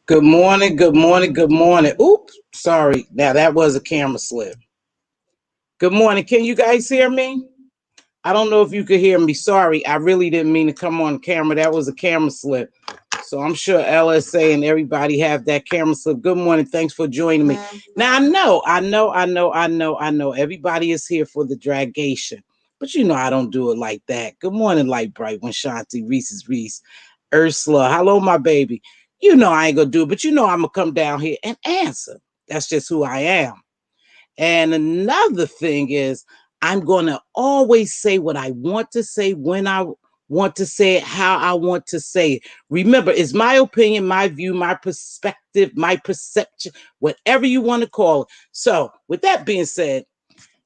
Good morning, good morning, good morning. Oops, sorry. Now that was a camera slip. Good morning. Can you guys hear me? I don't know if you could hear me. Sorry, I really didn't mean to come on camera. That was a camera slip. So I'm sure LSA and everybody have that camera slip. Good morning. Thanks for joining me. Now I know. Everybody is here for the dragation. But you know I don't do it like that. Good morning, Light Bright, Winshanti, Reese, Ursula. Hello, my baby. You know I ain't gonna do it, but you know I'm gonna come down here and answer. That's just who I am. And another thing is I'm gonna always say what I want to say when I want to say it, how I want to say it. Remember, it's my opinion, my view, my perspective, my perception, whatever you want to call it. So with that being said,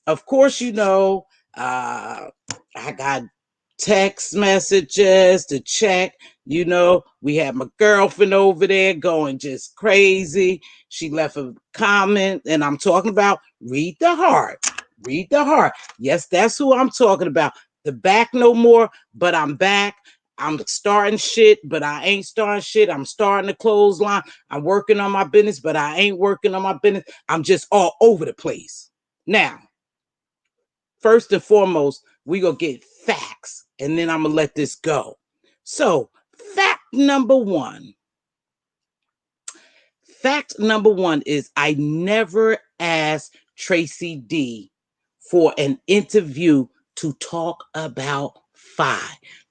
of course, you know, I got text messages to check. You know, we had my girlfriend over there going just crazy. She left a comment, and I'm talking about read the heart. Read the heart. Yes, that's who I'm talking about. The back no more, but I'm back. I'm starting shit, but I ain't starting shit. I'm starting the clothesline. I'm working on my business, but I ain't working on my business. I'm just all over the place. Now, first and foremost, we gonna get facts, and then I'm gonna let this go. So, fact number one is I never asked Tracy D for an interview to talk about Phi,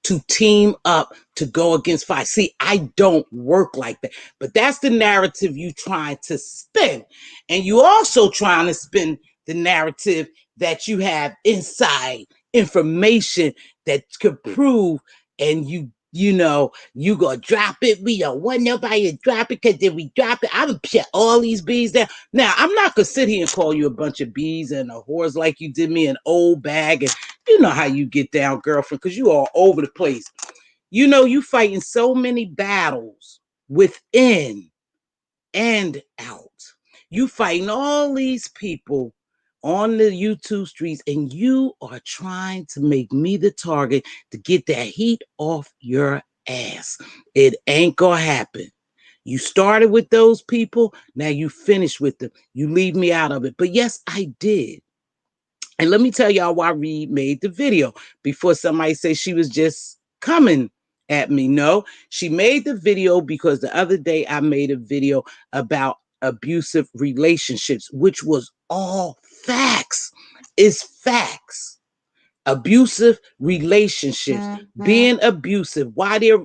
to team up to go against Phi. See, I don't work like that, but that's the narrative you trying to spin, and you also trying to spin the narrative that you have inside information that could prove, and you know, you gonna drop it. We don't want nobody to drop it, because if we drop it, I'm gonna put all these bees down. Now, I'm not gonna sit here and call you a bunch of bees and a whores like you did me, an old bag, and you know how you get down, girlfriend, because you all over the place. You know, you fighting so many battles within and out. You fighting all these people on the YouTube streets, and you are trying to make me the target to get that heat off your ass. It ain't gonna happen. You started with those people, now you finished with them. You leave me out of it. But yes, I did. And let me tell y'all why Reed made the video before somebody say she was just coming at me. No, she made the video because the other day I made a video about abusive relationships, which was all facts. It's facts. Abusive relationships, being abusive, why their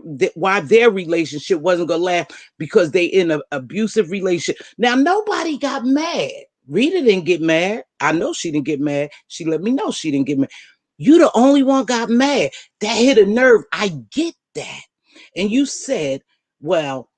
relationship wasn't gonna last, because they in an abusive relationship. Now, nobody got mad. Rita didn't get mad. I know she didn't get mad. She let me know she didn't get mad. You the only one got mad. That hit a nerve. I get that. And you said, well,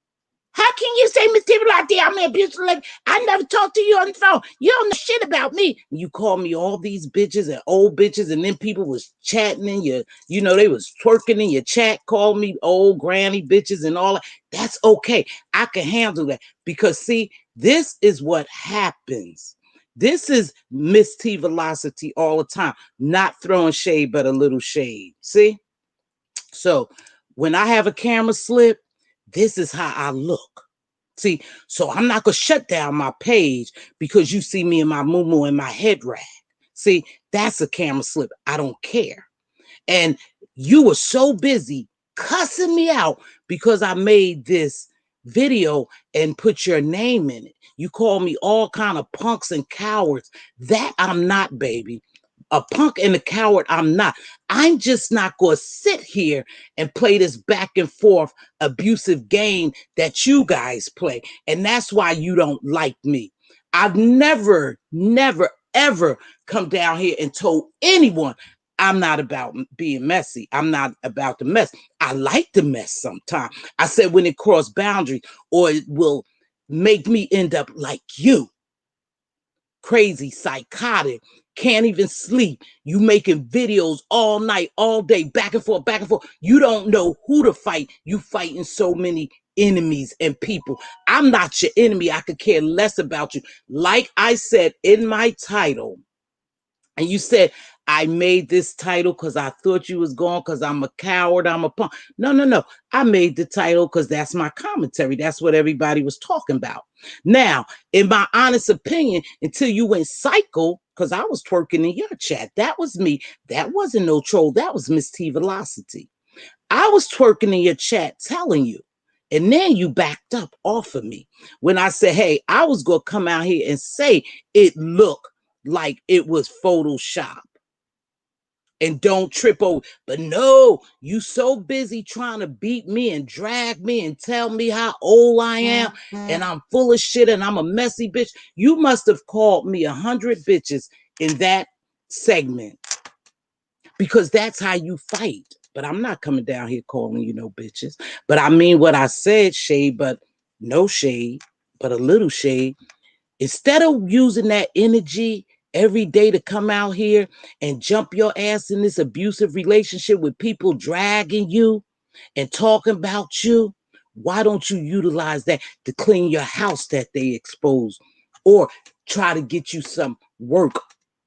How can you say Mz.Teavalocity, I'm an abusive? Like, I never talked to you on the phone. You don't know shit about me. You call me all these bitches and old bitches, and then people was chatting in your, you know, they was twerking in your chat, called me old granny bitches and all that. That's okay. I can handle that because see, this is what happens. This is Mz.Teavalocity all the time, not throwing shade, but a little shade. See? So when I have a camera slip, this is how I look. See, so I'm not gonna shut down my page because you see me in my muumuu and my head rag. See, that's a camera slip. I don't care. And you were so busy cussing me out because I made this video and put your name in it. You call me all kind of punks and cowards. That I'm not, baby. A punk and a coward, I'm not. I'm just not going to sit here and play this back and forth abusive game that you guys play. And that's why you don't like me. I've never, ever come down here and told anyone I'm not about being messy. I'm not about the mess. I like the mess sometimes. I said when it cross boundaries or it will make me end up like you. Crazy, psychotic, can't even sleep. You making videos all night, all day, back and forth, back and forth. You don't know who to fight. You fighting so many enemies and people. I'm not your enemy. I could care less about you. Like I said in my title, and you said, I made this title because I thought you was gone because I'm a coward, I'm a punk. No. I made the title because that's my commentary. That's what everybody was talking about. Now, in my honest opinion, until you went psycho, because I was twerking in your chat. That was me. That wasn't no troll. That was Mz.Teavalocity. I was twerking in your chat telling you. And then you backed up off of me when I said, hey, I was going to come out here and say it looked like it was Photoshop and don't trip over. But no, you so busy trying to beat me and drag me and tell me how old I am and I'm full of shit and I'm a messy bitch. You must have called me 100 bitches in that segment because that's how you fight. But I'm not coming down here calling you no bitches. But I mean what I said, shade, but no shade, but a little shade. Instead of using that energy every day to come out here and jump your ass in this abusive relationship with people dragging you and talking about you, why don't you utilize that to clean your house that they expose or try to get you some work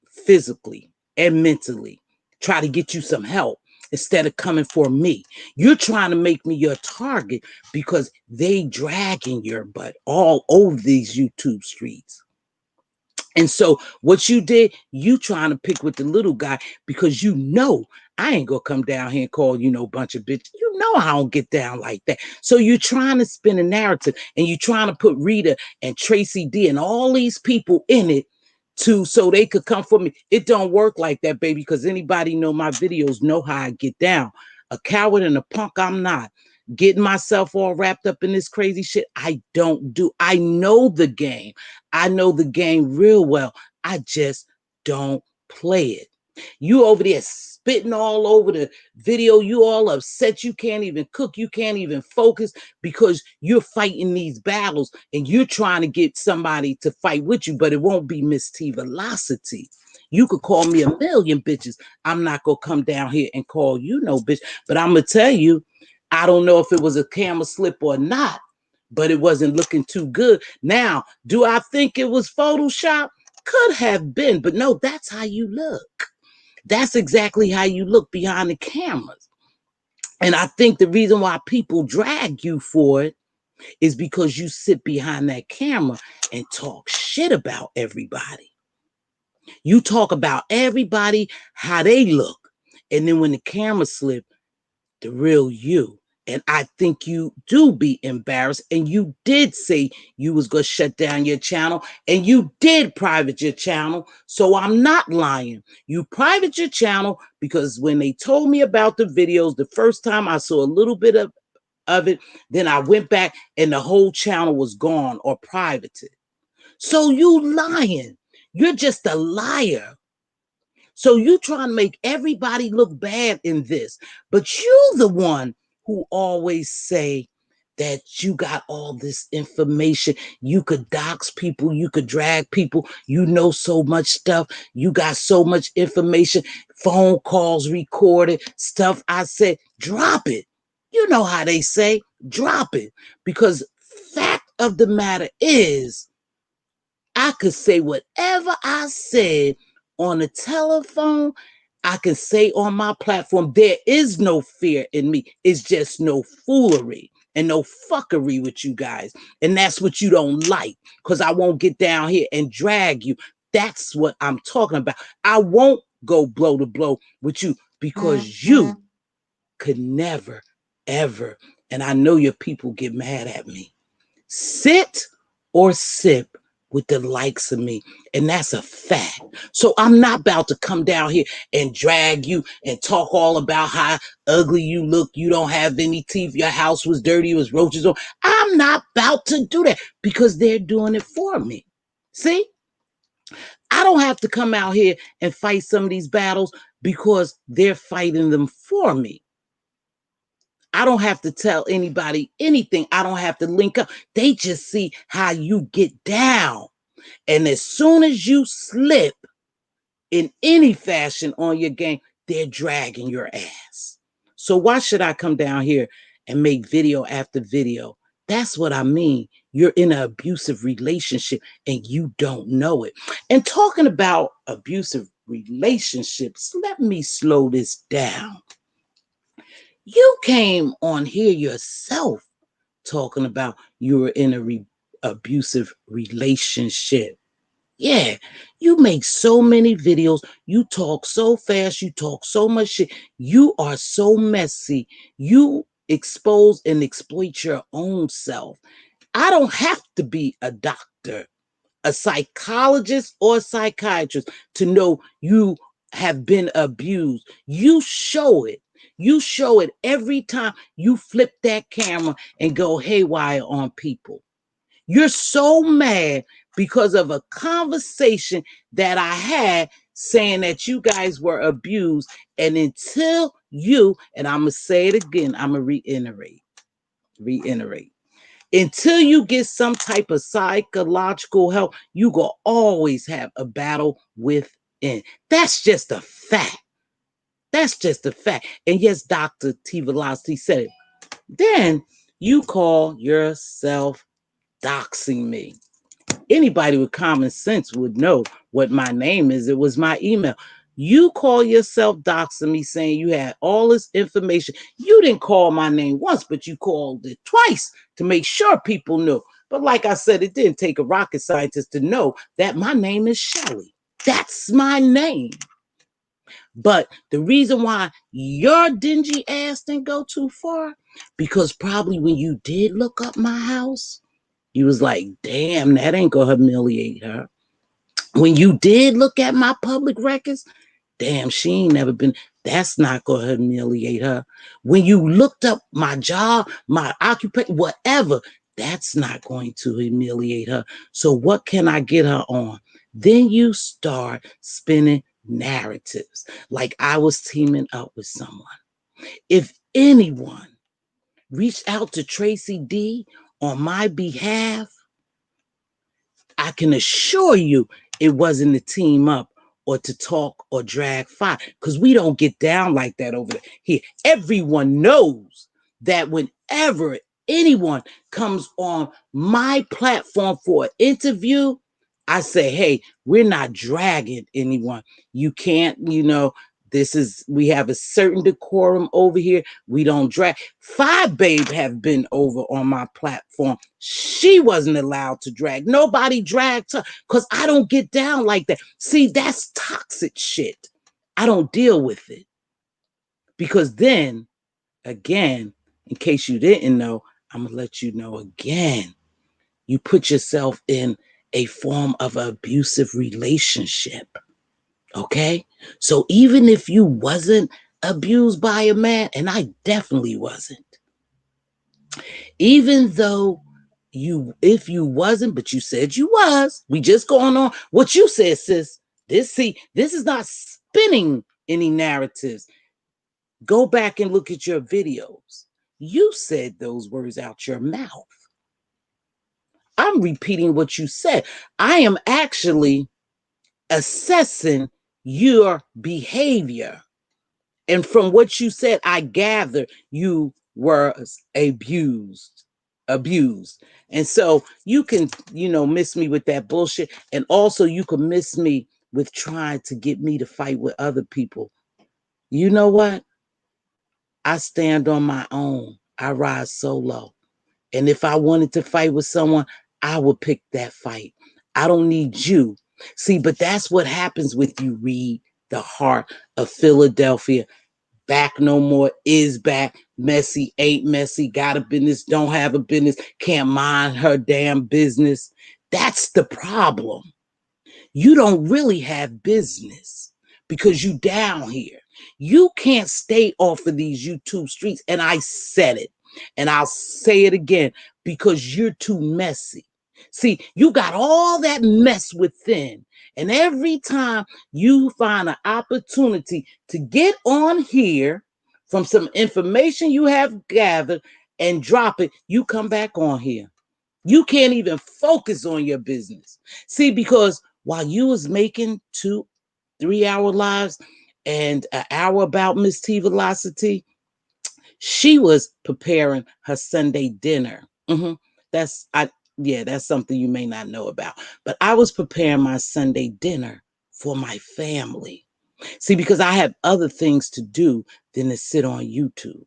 physically and mentally? Try to get you some help instead of coming for me. You're trying to make me your target because they dragging your butt all over these YouTube streets. And so what you did, you trying to pick with the little guy because you know I ain't gonna come down here and call you no bunch of bitches. You know I don't get down like that. So you're trying to spin a narrative and you're trying to put Rita and Tracy D and all these people in it so they could come for me. It don't work like that, baby, because anybody know my videos know how I get down. A coward and a punk, I'm not. Getting myself all wrapped up in this crazy shit, I don't do. I know the game. I know the game real well. I just don't play it. You over there spitting all over the video. You all upset. You can't even cook. You can't even focus because you're fighting these battles and you're trying to get somebody to fight with you, but it won't be Mz.Teavalocity. You could call me a million bitches. I'm not going to come down here and call you no bitch. But I'm going to tell you, I don't know if it was a camera slip or not, but it wasn't looking too good. Now, do I think it was Photoshop? Could have been, but no, that's how you look. That's exactly how you look behind the cameras. And I think the reason why people drag you for it is because you sit behind that camera and talk shit about everybody. You talk about everybody, how they look. And then when the camera slip, the real you. And I think you do be embarrassed. And you did say you was going to shut down your channel. And you did private your channel. So I'm not lying. You private your channel because when they told me about the videos, the first time I saw a little bit of it, then I went back and the whole channel was gone or privated. So you lying. You're just a liar. So you trying to make everybody look bad in this, but you the one who always say that you got all this information. You could dox people, you could drag people, you know so much stuff, you got so much information, phone calls recorded, stuff I said, drop it. You know how they say, drop it. Because fact of the matter is, I could say whatever I said on the telephone, I can say on my platform. There is no fear in me. It's just no foolery and no fuckery with you guys. And that's what you don't like, because I won't get down here and drag you. That's what I'm talking about. I won't go blow to blow with you because you could never, ever, and I know your people get mad at me, sit or sip with the likes of me. And that's a fact. So I'm not about to come down here and drag you and talk all about how ugly you look. You don't have any teeth. Your house was dirty. It was roaches on. I'm not about to do that because they're doing it for me. See? I don't have to come out here and fight some of these battles because they're fighting them for me. I don't have to tell anybody anything. I don't have to link up. They just see how you get down. And as soon as you slip in any fashion on your game, they're dragging your ass. So why should I come down here and make video after video? That's what I mean. You're in an abusive relationship and you don't know it. And talking about abusive relationships, let me slow this down. You came on here yourself talking about you were in a abusive relationship. Yeah, you make so many videos. You talk so fast. You talk so much shit. You are so messy. You expose and exploit your own self. I don't have to be a doctor, a psychologist, or a psychiatrist to know you have been abused. You show it. You show it every time you flip that camera and go haywire on people. You're so mad because of a conversation that I had saying that you guys were abused. And until you, and I'm going to say it again, I'm going to reiterate. Until you get some type of psychological help, you will always have a battle within. That's just a fact. That's just a fact. And yes, Mz.Teavalocity said it. Then you call yourself doxing me. Anybody with common sense would know what my name is. It was my email. You call yourself doxing me, saying you had all this information. You didn't call my name once, but you called it twice to make sure people knew. But like I said, it didn't take a rocket scientist to know that my name is Shelly. That's my name. But the reason why your dingy ass didn't go too far, because probably when you did look up my house, you was like, damn, that ain't gonna humiliate her. When you did look at my public records, damn, she ain't never been, that's not gonna humiliate her. When you looked up my job, my occupation, whatever, that's not going to humiliate her. So what can I get her on? Then you start spinning narratives like I was teaming up with someone. If anyone reached out to Tracy D on my behalf, I can assure you it wasn't to team up or to talk or drag fire, because we don't get down like that over here. Everyone knows that whenever anyone comes on my platform for an interview, I say, hey, we're not dragging anyone. You can't, we have a certain decorum over here. We don't drag. Five Babe have been over on my platform. She wasn't allowed to drag. Nobody dragged her because I don't get down like that. See, that's toxic shit. I don't deal with it. Because then, again, in case you didn't know, I'm going to let you know again. You put yourself in a form of an abusive relationship. Okay? So even if you wasn't abused by a man, and I definitely wasn't, even though if you wasn't, but you said you was, we just going on what you said, sis. This is not spinning any narratives. Go back and look at your videos. You said those words out your mouth. I'm repeating what you said. I am actually assessing your behavior. And from what you said, I gather you were abused. Abused. And so you can, miss me with that bullshit. And also you can miss me with trying to get me to fight with other people. You know what? I stand on my own. I rise solo. And if I wanted to fight with someone, I would pick that fight. I don't need you. See, but that's what happens with you, Reed, the heart of Philadelphia. Back no more, is back. Messy, ain't messy, got a business, don't have a business, can't mind her damn business. That's the problem. You don't really have business because you down here. You can't stay off of these YouTube streets. And I said it, and I'll say it again, because you're too messy. See, you got all that mess within. And every time you find an opportunity to get on here from some information you have gathered and drop it, you come back on here. You can't even focus on your business. See, because while you was making 2-3 hour lives and an hour about Mz.Teavalocity, she was preparing her Sunday dinner. That's that's something you may not know about. But I was preparing my Sunday dinner for my family. See, because I have other things to do than to sit on YouTube.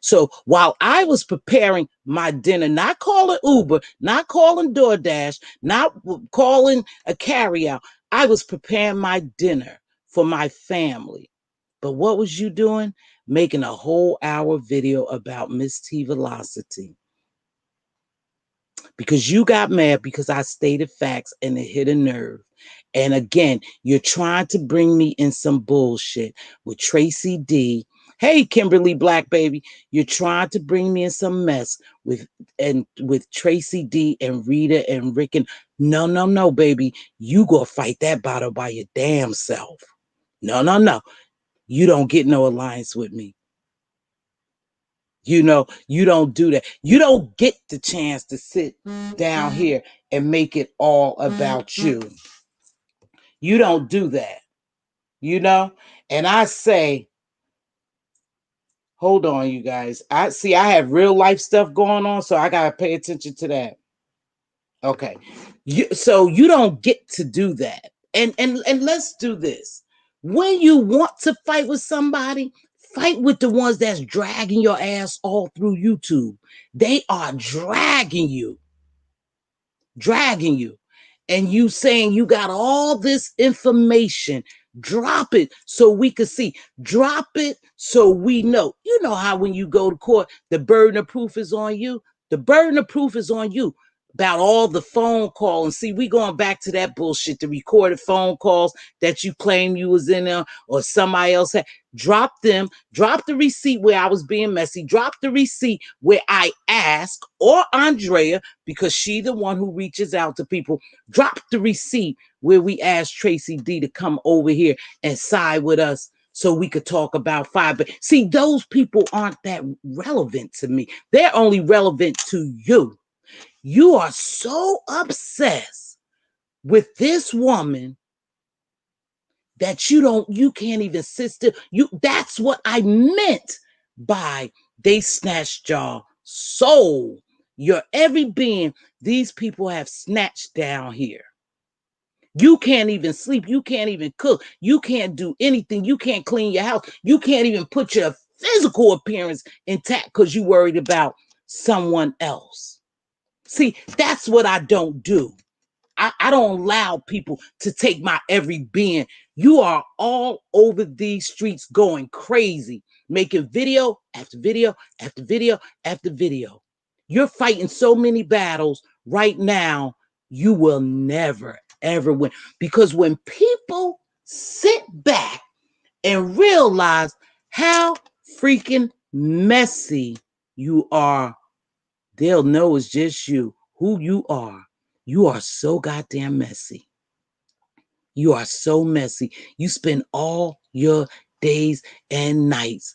So while I was preparing my dinner, not calling Uber, not calling DoorDash, not calling a carryout, I was preparing my dinner for my family. But what was you doing? Making a whole hour video about Mz.Teavalocity. Because you got mad because I stated facts and it hit a nerve. And again, you're trying to bring me in some bullshit with Tracy D. Hey, Kimberly Black Baby, you're trying to bring me in some mess with Tracy D and Rita and Rick. And no, baby. You go fight that battle by your damn self. No. You don't get no alliance with me. You don't do that. You don't get the chance to sit down here and make it all about you. You don't do that, And I say, hold on, you guys. I have real life stuff going on, so I got to pay attention to that. Okay. So you don't get to do that. And let's do this. When you want to fight with somebody, fight with the ones that's dragging your ass all through YouTube. They are dragging you. And you saying you got all this information. Drop it so we can see. Drop it so we know. You know how when you go to court, the burden of proof is on you. The burden of proof is on you about all the phone calls. And see, we going back to that bullshit, the recorded phone calls that you claim you was in there or somebody else had. Drop them. Drop the receipt where I was being messy. Drop the receipt where I ask, or Andrea, because she the one who reaches out to people. Drop the receipt where we asked Tracy D to come over here and side with us so we could talk about fire. But see, those people aren't that relevant to me. They're only relevant to you. You are so obsessed with this woman that you can't even sit still. That's what I meant by they snatched your soul, your every being. These people have snatched down here. You can't even sleep. You can't even cook. You can't do anything. You can't clean your house. You can't even put your physical appearance intact because you worried about someone else. See, that's what I don't do. I don't allow people to take my every being. You are all over these streets going crazy, making video after video after video after video. You're fighting so many battles right now, you will never, ever win. Because when people sit back and realize how freaking messy you are, they'll know it's just you, who you are. You are so goddamn messy. You are so messy. You spend all your days and nights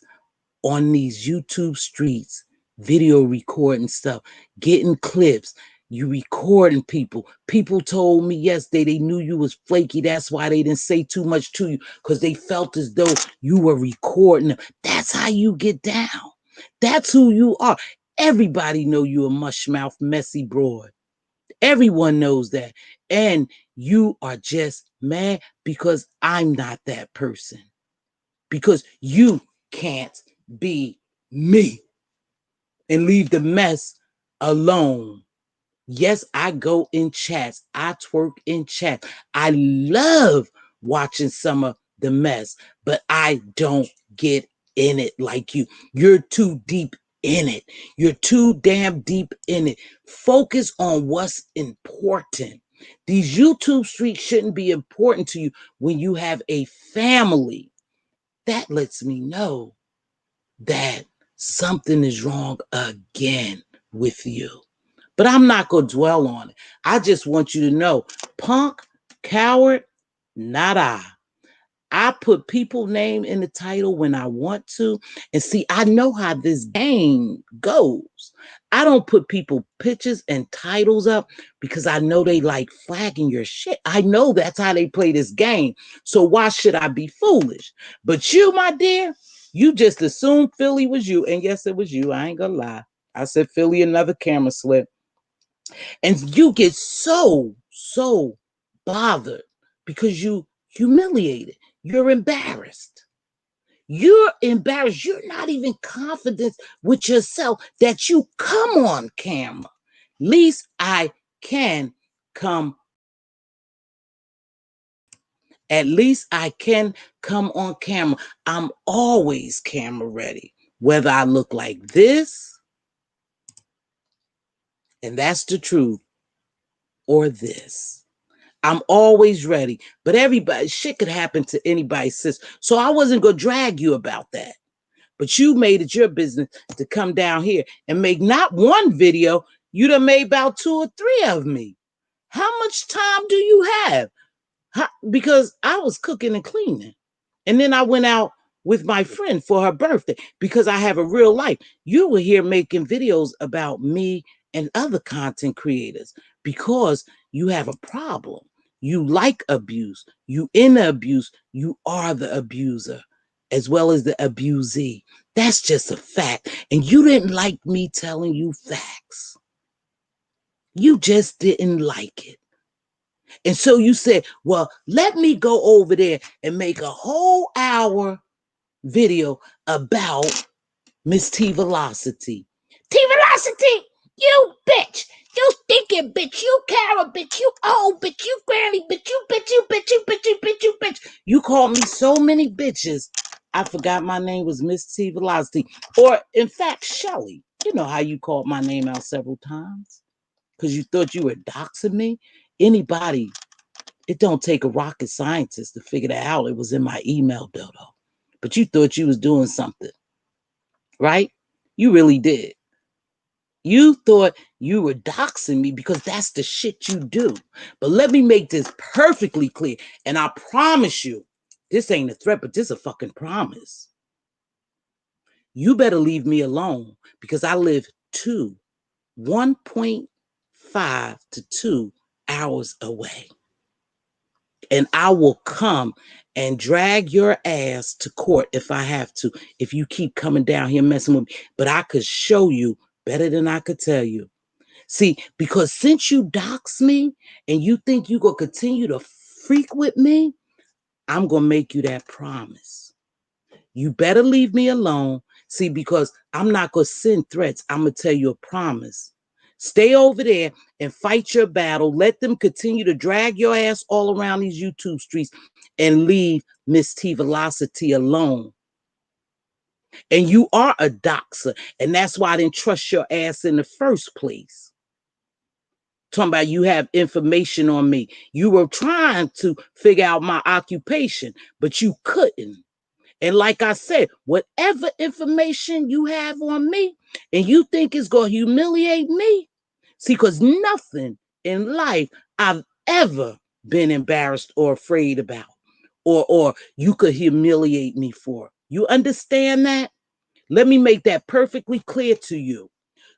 on these YouTube streets, video recording stuff, getting clips. You recording people. People told me yesterday they knew you was flaky. That's why they didn't say too much to you, because they felt as though you were recording them. That's how you get down. That's who you are. Everybody know you a mush mouth, messy broad. Everyone knows that. And you are just mad because I'm not that person. Because you can't be me and leave the mess alone. Yes, I go in chats. I twerk in chat. I love watching some of the mess, but I don't get in it like you. You're too deep in it. You're too damn deep in it. Focus on what's important. These YouTube streets shouldn't be important to you when you have a family. That lets me know that something is wrong again with you. But I'm not going to dwell on it. I just want you to know, punk, coward, not I. I put people name in the title when I want to. And see, I know how this game goes. I don't put people pictures and titles up because I know they like flagging your shit. I know that's how they play this game. So why should I be foolish? But you, my dear, you just assumed Philly was you. And yes, it was you. I ain't gonna lie. I said Philly, another camera slip. And you get so bothered because you humiliated. You're embarrassed. You're embarrassed. You're not even confident with yourself that you come on camera. Least I can come. At least I can come on camera. I'm always camera ready. Whether I look like this, and that's the truth, or this. I'm always ready. But everybody, shit could happen to anybody, sis. So I wasn't going to drag you about that. But you made it your business to come down here and make not one video. You done made about 2 or 3 of me. How much time do you have? Because I was cooking and cleaning. And then I went out with my friend for her birthday because I have a real life. You were here making videos about me and other content creators because you have a problem. You like abuse. You in the abuse. You are the abuser as well as the abusee. That's just a fact. And you didn't like me telling you facts. You just didn't like it. And so you said, well, let me go over there and make a whole hour video about Mz.Teavalocity. T-Velocity, you bitch. You thinking bitch. You Carol bitch. You old bitch. You granny bitch. You bitch. You bitch. You bitch. You bitch. You bitch. You called me so many bitches. I forgot my name was Mz.Teavalocity. Or in fact, Shelly. You know how you called my name out several times because you thought you were doxing me. Anybody, it don't take a rocket scientist to figure that out. It was in my email, Dodo. But you thought you was doing something, right? You really did. You thought you were doxing me because that's the shit you do. But let me make this perfectly clear. And I promise you, this ain't a threat, but this is a fucking promise. You better leave me alone because I live 1.5 to 2 hours away. And I will come and drag your ass to court if I have to, if you keep coming down here messing with me. But I could show you better than I could tell you. See, because since you dox me and you think you're going to continue to freak with me, I'm going to make you that promise. You better leave me alone. See, because I'm not going to send threats. I'm going to tell you a promise. Stay over there and fight your battle. Let them continue to drag your ass all around these YouTube streets and leave Mz.Teavalocity alone. And you are a doxer. And that's why I didn't trust your ass in the first place. Talking about you have information on me. You were trying to figure out my occupation, but you couldn't. And like I said, whatever information you have on me and you think is going to humiliate me, see, because nothing in life I've ever been embarrassed or afraid about or you could humiliate me for. You understand that? Let me make that perfectly clear to you.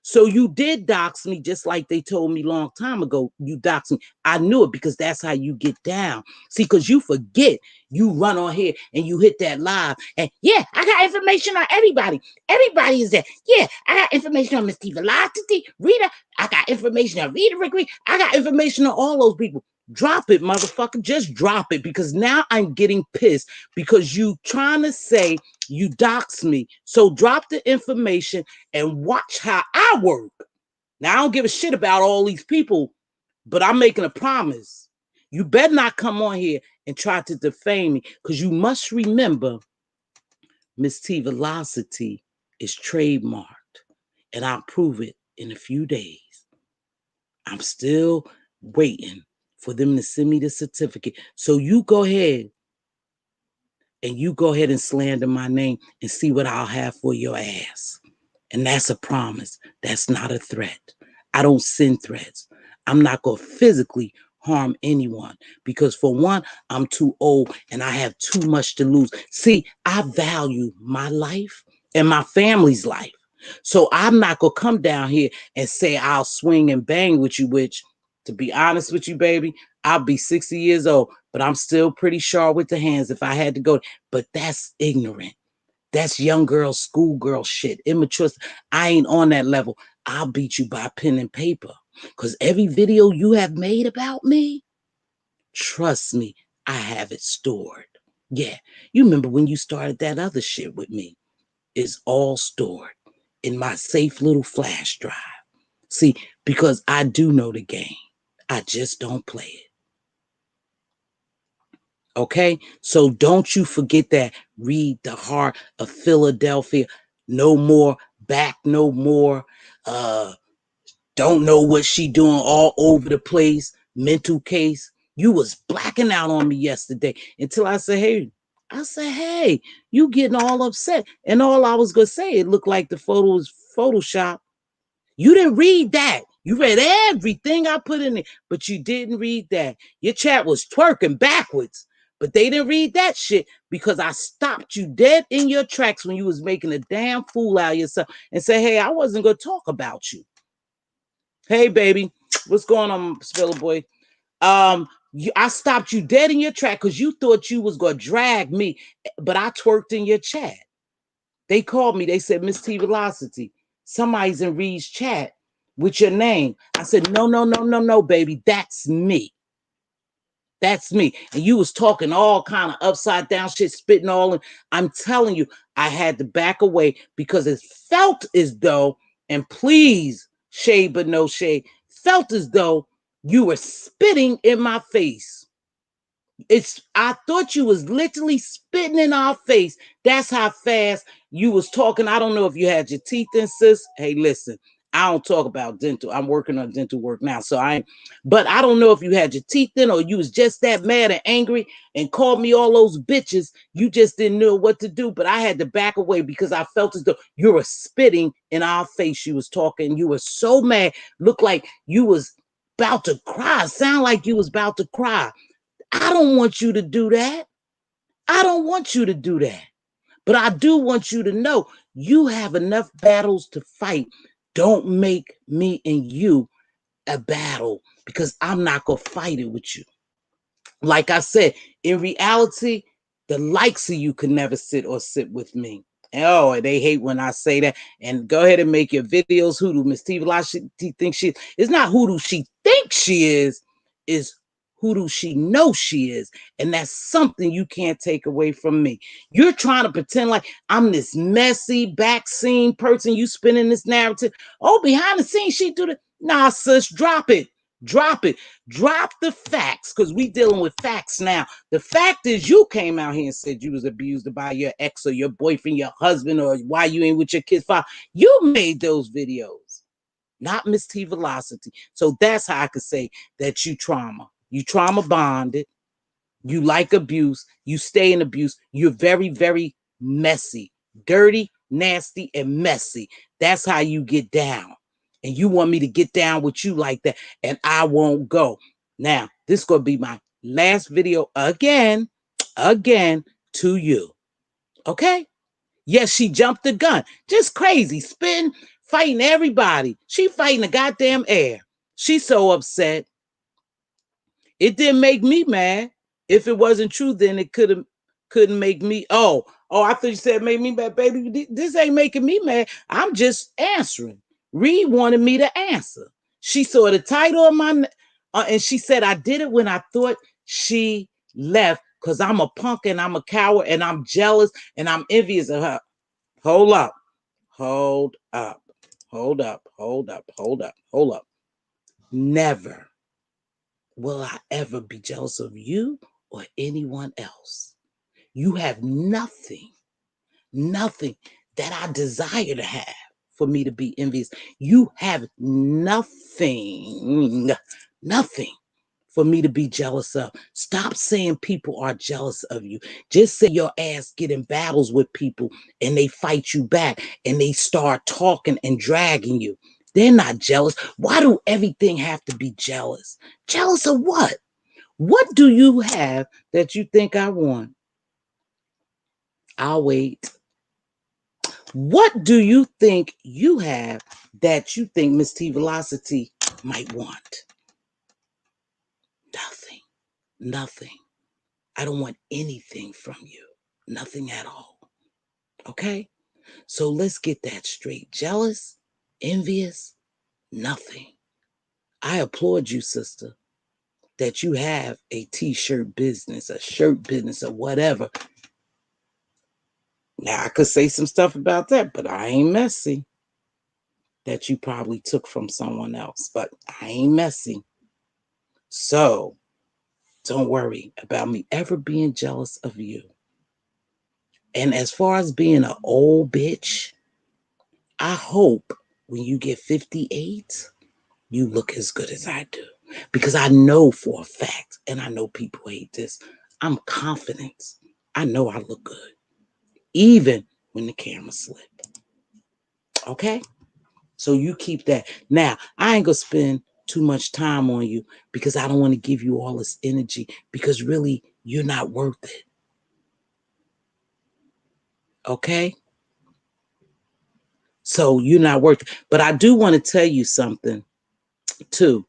So you did dox me just like they told me long time ago. You dox me. I knew it because that's how you get down. See, because you forget, you run on here and you hit that live. And yeah, I got information on everybody. Everybody is there. Yeah, I got information on Mz.Teavalocity, Rita. I got information on Rita Rick. I got information on all those people. Drop it, motherfucker. Just drop it, because now I'm getting pissed because you trying to say you dox me. So drop the information and watch how I work. Now, I don't give a shit about all these people, but I'm making a promise. You better not come on here and try to defame me, because you must remember Mz.Teavalocity is trademarked, and I'll prove it in a few days. I'm still waiting for them to send me the certificate. So you go ahead and slander my name and see what I'll have for your ass. And that's a promise. That's not a threat. I don't send threats. I'm not going to physically harm anyone, because for one, I'm too old and I have too much to lose. See, I value my life and my family's life. So I'm not going to come down here and say I'll swing and bang with you, which, to be honest with you, baby, I'll be 60 years old, but I'm still pretty sharp with the hands if I had to go. But that's ignorant. That's young girl, schoolgirl shit, immature. I ain't on that level. I'll beat you by pen and paper. Because every video you have made about me, trust me, I have it stored. Yeah, you remember when you started that other shit with me? It's all stored in my safe little flash drive. See, because I do know the game. I just don't play it. Okay? So don't you forget that. Read The Heart of Philadelphia. No more, back no more. Don't know what she doing all over the place. Mental case. You was blacking out on me yesterday until I said, hey, you getting all upset. And all I was going to say, it looked like the photo was Photoshop. You didn't read that. You read everything I put in it, but you didn't read that. Your chat was twerking backwards, but they didn't read that shit because I stopped you dead in your tracks when you was making a damn fool out of yourself and say, hey, I wasn't going to talk about you. Hey, baby, what's going on, Spiller Boy? I stopped you dead in your track because you thought you was going to drag me, but I twerked in your chat. They called me. They said, Mz.Teavalocity, somebody's in Reed's chat with your name. I said, no, baby. That's me. That's me. And you was talking all kind of upside down shit, spitting all in. I'm telling you, I had to back away because it felt as though, and please, shade but no shade, felt as though you were spitting in my face. I thought you was literally spitting in our face. That's how fast you was talking. I don't know if you had your teeth in, sis. Hey, listen, I don't talk about dental. I'm working on dental work now. But I don't know if you had your teeth in or you was just that mad and angry and called me all those bitches. You just didn't know what to do. But I had to back away because I felt as though you were spitting in our face. You was talking. You were so mad. Looked like you was about to cry. Sound like you was about to cry. I don't want you to do that. I don't want you to do that. But I do want you to know you have enough battles to fight. Don't make me and you a battle because I'm not going to fight it with you. Like I said, in reality, the likes of you could never sit with me. Oh, they hate when I say that. And go ahead and make your videos. Who do Mz.Teavalocity thinks she is? It's not who do she think she is who do she know she is? And that's something you can't take away from me. You're trying to pretend like I'm this messy back scene person. You spinning this narrative. Oh, behind the scenes, she do the. Nah, sis, drop it. Drop it. Drop the facts, because we dealing with facts now. The fact is you came out here and said you was abused by your ex or your boyfriend, your husband, or why you ain't with your kid's father. You made those videos, not Mz.Teavalocity. So that's how I could say that you trauma. You trauma bonded. You like abuse. You stay in abuse. You're very, very messy, dirty, nasty, and messy. That's how you get down. And you want me to get down with you like that, and I won't go. Now, this is going to be my last video again to you. Okay? Yes, she jumped the gun. Just crazy. Spin, fighting everybody. She fighting the goddamn air. She's so upset. It didn't make me mad. If it wasn't true, then it couldn't make me. Oh, I thought you said make me mad, baby. This ain't making me mad. I'm just answering. Reed wanted me to answer. She saw the title of my, and she said I did it when I thought she left because I'm a punk and I'm a coward and I'm jealous and I'm envious of her. Hold up, hold up, hold up, hold up, hold up, hold up. Never will I ever be jealous of you or anyone else. You have nothing, nothing that I desire to have for me to be envious. You have nothing, nothing for me to be jealous of. Stop saying people are jealous of you. Just say your ass get in battles with people and they fight you back and they start talking and dragging you. They're not jealous. Why do everything have to be jealous? Jealous of what? What do you have that you think I want? I'll wait. What do you think you have that you think Mz.Teavalocity might want? Nothing. Nothing. I don't want anything from you. Nothing at all. Okay? So let's get that straight. Jealous? Envious? Nothing. I applaud you, sister, that you have a t-shirt business, a shirt business, or whatever. Now, I could say some stuff about that, but I ain't messy. That you probably took from someone else, but I ain't messy. So don't worry about me ever being jealous of you. And as far as being an old bitch, I hope when you get 58, you look as good as I do. Because I know for a fact, and I know people hate this, I'm confident. I know I look good. Even when the camera slip. Okay? So you keep that. Now, I ain't gonna spend too much time on you because I don't want to give you all this energy because really you're not worth it. Okay? So you're not worth it. But I do want to tell you something too.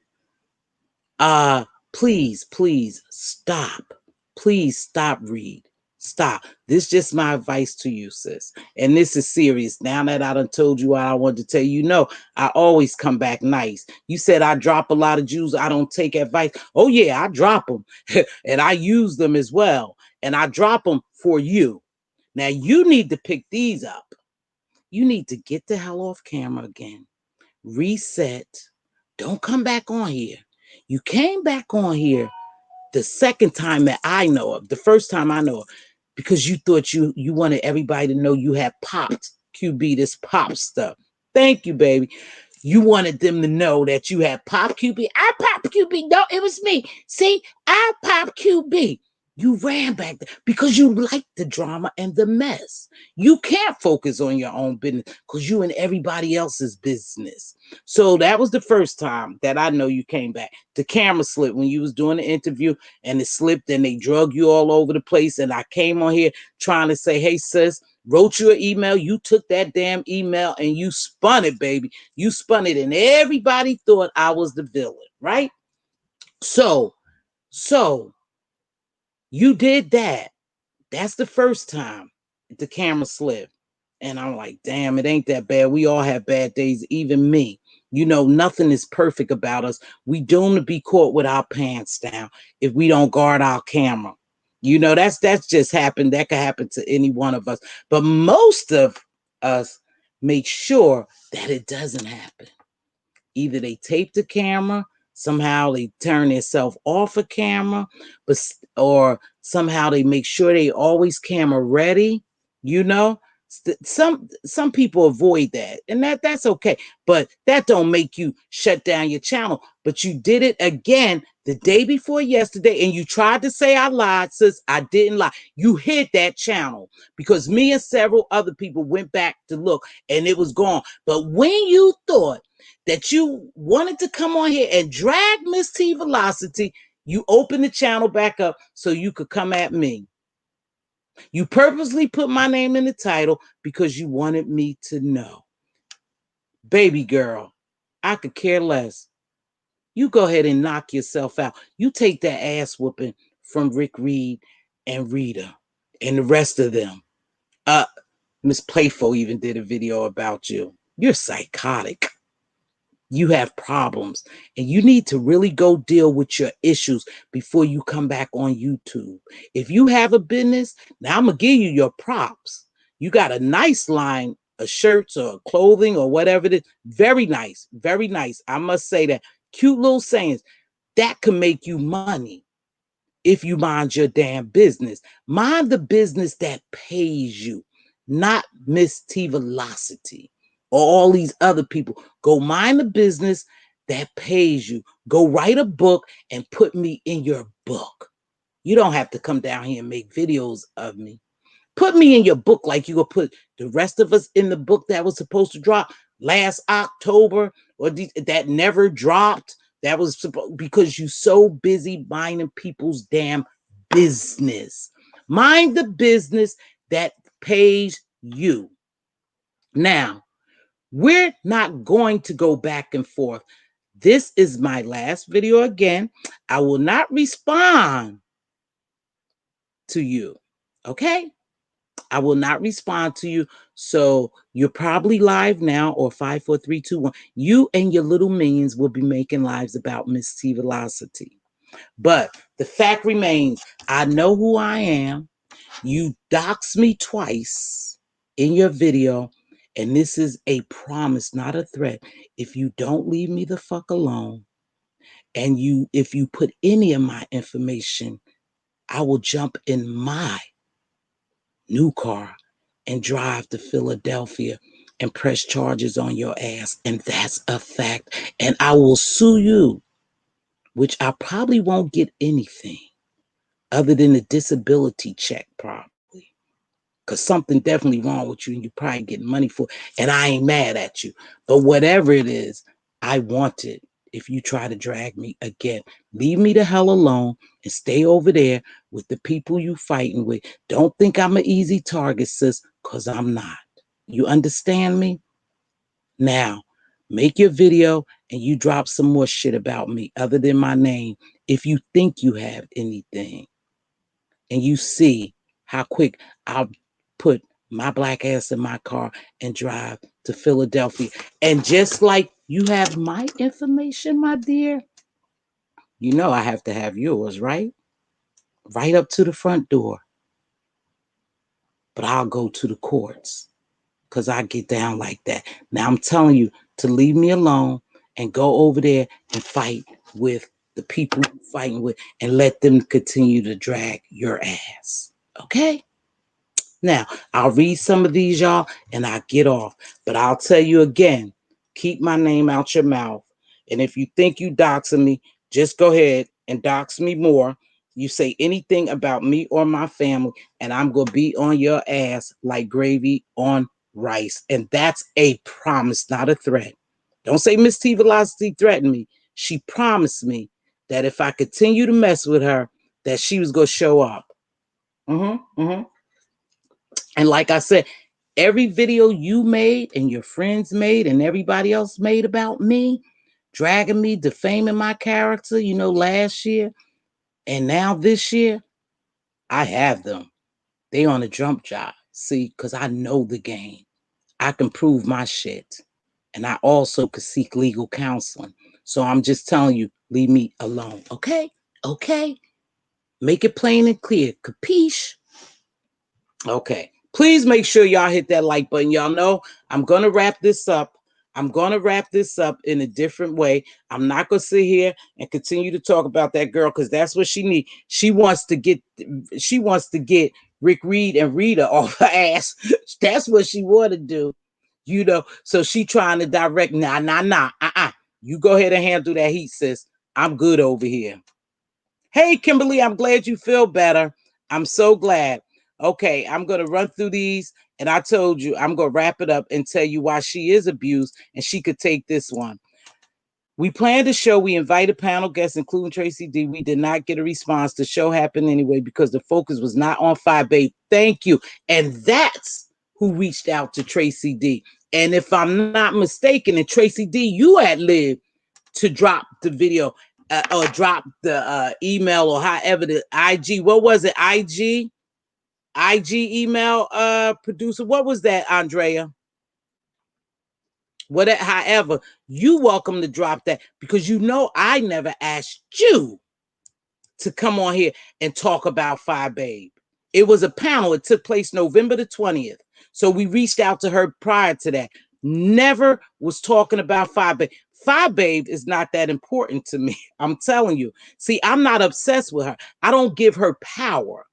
Please, please stop. Please stop, Reed. Stop. This is just my advice to you, sis. And this is serious. Now that I done told you what I wanted to tell you, no, I always come back nice. You said I drop a lot of Jews. I don't take advice. Oh, yeah, I drop them. And I use them as well. And I drop them for you. Now, you need to pick these up. You need to get the hell off camera again. Reset. Don't come back on here. You came back on here the second time that I know of, the first time I know of, because you thought you wanted everybody to know you had popped QB, this pop stuff. Thank you, baby. You wanted them to know that you had pop QB. I pop QB. No, it was me. See, I pop QB. You ran back there because you like the drama and the mess. You can't focus on your own business because you in everybody else's business. So that was the first time that I know you came back. The camera slipped when you was doing the interview and it slipped and they drug you all over the place. And I came on here trying to say, hey, sis, wrote you an email. You took that damn email and you spun it, baby. You spun it and everybody thought I was the villain, right? So you did that. That's the first time the camera slipped. And I'm like, damn, it ain't that bad. We all have bad days, even me. You know, nothing is perfect about us. We doomed to be caught with our pants down if we don't guard our camera. You know, that's just happened. That could happen to any one of us. But most of us make sure that it doesn't happen. Either they tape the camera, somehow they turn themselves off a camera, or somehow they make sure they always camera ready. You know, some people avoid that, and that's okay. But that don't make you shut down your channel. But you did it again the day before yesterday, and you tried to say I lied, sis. I didn't lie. You hid that channel because me and several other people went back to look, and it was gone. But when you thought that you wanted to come on here and drag Mz.Teavalocity, you opened the channel back up so you could come at me. You purposely put my name in the title because you wanted me to know. Baby girl, I could care less. You go ahead and knock yourself out. You take that ass whooping from Rick Reed and Rita and the rest of them. Miss Playful even did a video about you. You're psychotic. You have problems and you need to really go deal with your issues before you come back on YouTube. If you have a business, now I'm going to give you your props. You got a nice line of shirts or clothing or whatever it is. Very nice. Very nice. I must say that. Cute little sayings. That can make you money if you mind your damn business. Mind the business that pays you, not Mz.Teavalocity or all these other people. Go mind the business that pays you. Go write a book and put me in your book. You don't have to come down here and make videos of me. Put me in your book like you gonna put the rest of us in the book that was supposed to drop last October or that never dropped. That was because you so busy minding people's damn business. Mind the business that pays you. Now, we're not going to go back and forth. This is my last video again. I will not respond to you. Okay? I will not respond to you. So you're probably live now or 5, 4, 3, 2, 1. You and your little minions will be making lives about Mz.Teavalocity. But the fact remains, I know who I am. You doxed me twice in your video. And this is a promise, not a threat. If you don't leave me the fuck alone, and if you put any of my information, I will jump in my new car and drive to Philadelphia and press charges on your ass. And that's a fact. And I will sue you, which I probably won't get anything other than a disability check, probably. Because something definitely wrong with you and you probably getting money for it. And I ain't mad at you. But whatever it is, I want it. If you try to drag me again, leave me the hell alone and stay over there with the people you fighting with. Don't think I'm an easy target, sis, because I'm not. You understand me? Now, make your video and you drop some more shit about me other than my name if you think you have anything. And you see how quick I'll put my black ass in my car and drive to Philadelphia. And just like you have my information, my dear, you know I have to have yours, right? Right up to the front door. But I'll go to the courts because I get down like that. Now I'm telling you to leave me alone and go over there and fight with the people you're fighting with and let them continue to drag your ass. Okay? Now, I'll read some of these, y'all, and I'll get off. But I'll tell you again, keep my name out your mouth. And if you think you doxing me, just go ahead and dox me more. You say anything about me or my family, and I'm going to be on your ass like gravy on rice. And that's a promise, not a threat. Don't say Mz.Teavalocity threatened me. She promised me that if I continue to mess with her, that she was going to show up. And like I said, every video you made and your friends made and everybody else made about me, dragging me, defaming my character, last year and now this year, I have them. They on a jump job. See, because I know the game. I can prove my shit. And I also could seek legal counseling. So I'm just telling you, leave me alone. Okay? Okay? Make it plain and clear. Capiche? Okay. Please make sure y'all hit that like button. Y'all know I'm going to wrap this up. I'm going to wrap this up in a different way. I'm not going to sit here and continue to talk about that girl because that's what she needs. She wants to get Rick Reed and Rita off her ass. That's what she want to do. So she trying to direct. Nah. You go ahead and handle that heat, sis. I'm good over here. Hey, Kimberly, I'm glad you feel better. I'm so glad. Okay, I'm going to run through these. And I told you, I'm going to wrap it up and tell you why she is abused and she could take this one. We planned the show. We invited panel guests, including Tracy D. We did not get a response. The show happened anyway because the focus was not on Phi Babe. Thank you. And that's who reached out to Tracy D. And if I'm not mistaken, and Tracy D, you had lived to drop the video or drop the email or however the IG. What was it? IG email producer. What was that, Andrea? Whatever, however, you welcome to drop that because you know I never asked you to come on here and talk about Phi Babe. It was a panel. It took place November the 20th. So we reached out to her prior to that. Never was talking about Phi Babe. Phi Babe is not that important to me. I'm telling you. See, I'm not obsessed with her. I don't give her power.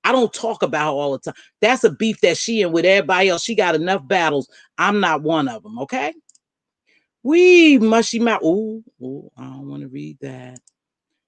I don't talk about her all the time. That's a beef that she in with everybody else. She got enough battles. I'm not one of them, okay? We mushy mouth. Ooh, I don't want to read that.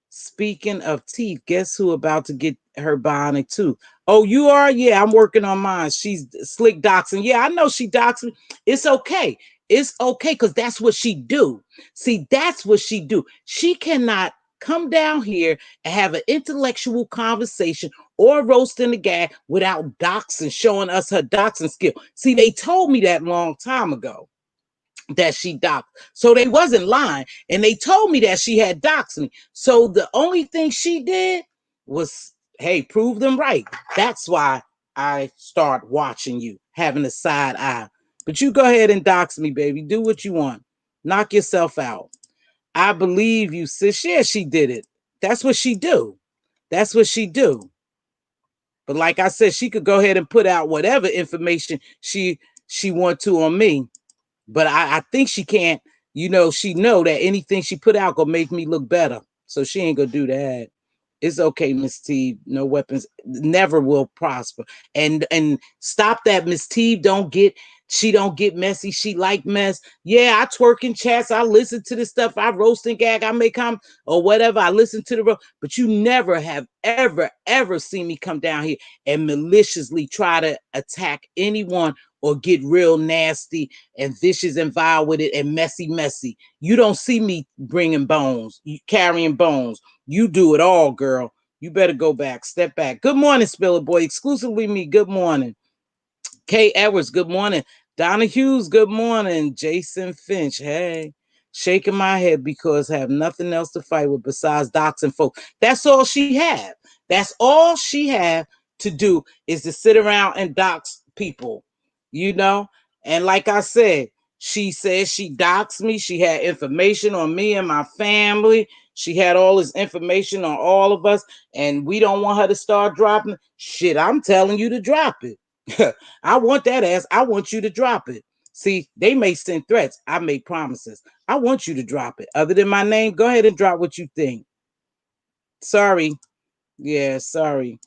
Speaking of teeth, guess who about to get her bionic tooth? Oh, you are? Yeah, I'm working on mine. She's slick doxing. Yeah, I know she doxing. It's okay. It's okay because that's what she do. See, that's what she do. She cannot come down here and have an intellectual conversation or roasting the guy without doxing, showing us her doxing skill. See, they told me that a long time ago that she doxed. So they wasn't lying. And they told me that she had doxed me. So the only thing she did was, hey, prove them right. That's why I start watching you, having a side eye. But you go ahead and dox me, baby. Do what you want. Knock yourself out. I believe you, sis. Yeah, she did it. That's what she do. That's what she do. But like I said, she could go ahead and put out whatever information she want to on me. But I think she can't, she know that anything she put out gonna make me look better. So she ain't gonna do that. It's okay, Miss T. No weapons never will prosper. And stop that, Miss T. She don't get messy. She like mess. Yeah, I twerk in chats. I listen to this stuff. I roast and gag. I make comment or whatever. I listen to but you never have ever seen me come down here and maliciously try to attack anyone or get real nasty and vicious and vile with it and messy. You don't see me bringing bones, carrying bones. You do it all, girl. You better go back, step back. Good morning, Spiller Boy. Exclusively me. Good morning. Kay Edwards, good morning. Donna Hughes, good morning. Jason Finch, hey. Shaking my head because I have nothing else to fight with besides doxing folks. That's all she have. That's all she have to do is to sit around and dox people, And like I said, she said she doxed me. She had information on me and my family. She had all this information on all of us, and we don't want her to start dropping. Shit, I'm telling you to drop it. I want that ass. I want you to drop it. See, they may send threats. I make promises. I want you to drop it. Other than my name, go ahead and drop what you think. Sorry. Yeah, sorry.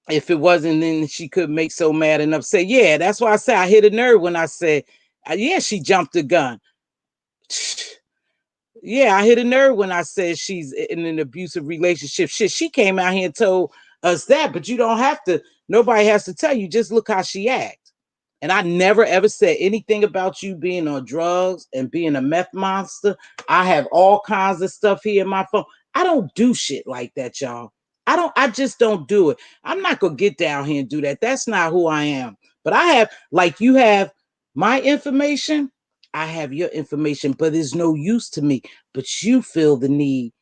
If it wasn't, then she could make so mad and upset. Yeah, that's why I said I hit a nerve when I said, yeah, she jumped the gun. Yeah, I hit a nerve when I said she's in an abusive relationship. Shit, she came out here and told us that, but you don't have to. Nobody has to tell you. Just look how she acts. And I never ever said anything about you being on drugs and being a meth monster. I have all kinds of stuff here in my phone. I don't do shit like that, y'all. I just don't do it. I'm not gonna get down here and do that. That's not who I am. But I have, like you have my information, I have your information, but it's no use to me. But you feel the need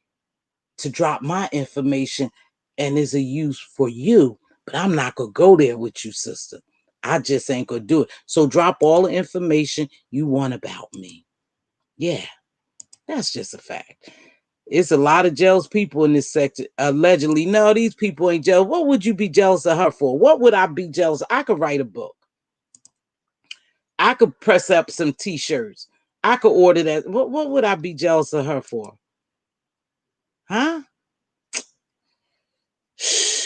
to drop my information and is a use for you. But I'm not going to go there with you, sister. I just ain't going to do it. So drop all the information you want about me. Yeah, that's just a fact. It's a lot of jealous people in this sector. Allegedly, no, these people ain't jealous. What would you be jealous of her for? What would I be jealous of? I could write a book. I could press up some t-shirts. I could order that. What would I be jealous of her for? Huh?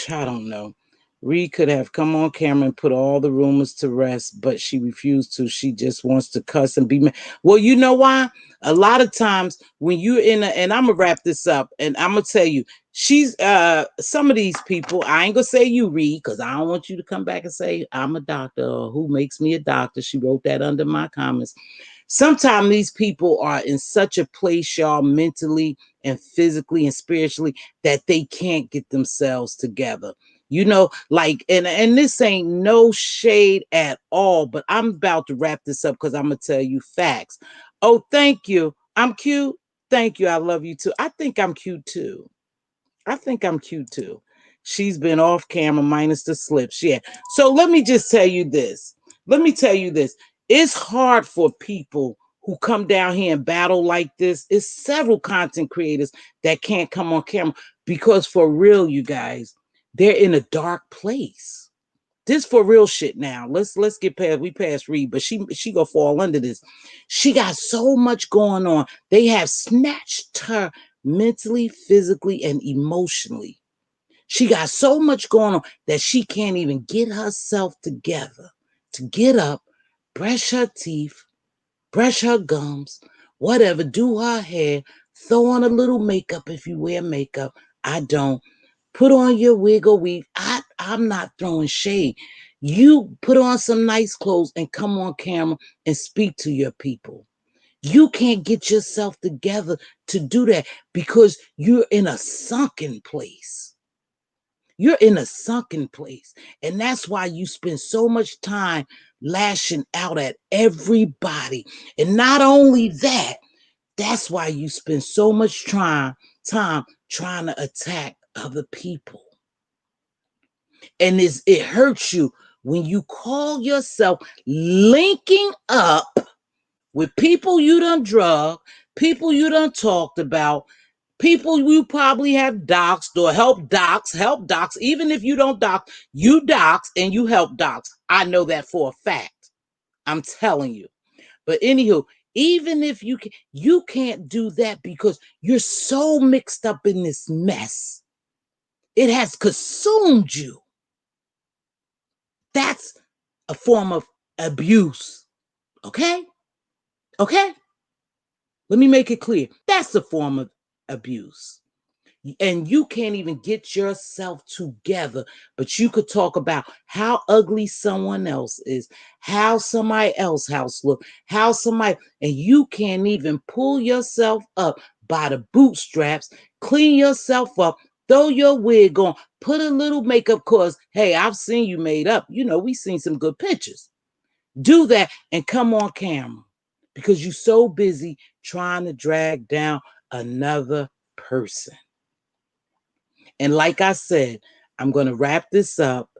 I don't know. Reed could have come on camera and put all the rumors to rest, but she refused to. She just wants to cuss and be mad. Well, you know why? A lot of times when you're and I'm gonna wrap this up and I'm gonna tell you, she's some of these people, I ain't gonna say you, Reed, because I don't want you to come back and say I'm a doctor or who makes me a doctor. She wrote that under my comments. Sometimes these people are in such a place, y'all, mentally and physically and spiritually, that they can't get themselves together. Like, and this ain't no shade at all, but I'm about to wrap this up because I'm gonna tell you facts. Oh, thank you. I'm cute. Thank you. I love you too. I think I'm cute too. I think I'm cute too. She's been off camera minus the slips. Yeah. So let me just tell you this. Let me tell you this. It's hard for people who come down here and battle like this. It's several content creators that can't come on camera because for real, you guys, they're in a dark place. This for real shit now. Let's get past, we past Reed, but she gonna fall under this. She got so much going on. They have snatched her mentally, physically, and emotionally. She got so much going on that she can't even get herself together to get up, brush her teeth, brush her gums, whatever, do her hair, throw on a little makeup if you wear makeup. I don't. Put on your wig or weave. I'm not throwing shade. You put on some nice clothes and come on camera and speak to your people. You can't get yourself together to do that because you're in a sunken place. You're in a sunken place. And that's why you spend so much time lashing out at everybody. And not only that, that's why you spend so much time trying to attack other people. And it hurts you when you call yourself linking up with people you done drug, people you done talked about, people you probably have doxed or help dox. Even if you don't dox, you dox and you help dox. I know that for a fact. I'm telling you. But anywho, even if you can't do that because you're so mixed up in this mess. It has consumed you. That's a form of abuse. Okay? Okay? Let me make it clear. That's a form of abuse. And you can't even get yourself together, but you could talk about how ugly someone else is, how somebody else house look, how somebody, and you can't even pull yourself up by the bootstraps, clean yourself up, throw your wig on, put a little makeup, cause hey, I've seen you made up. We seen some good pictures. Do that and come on camera because you're so busy trying to drag down another person. And like I said, I'm going to wrap this up,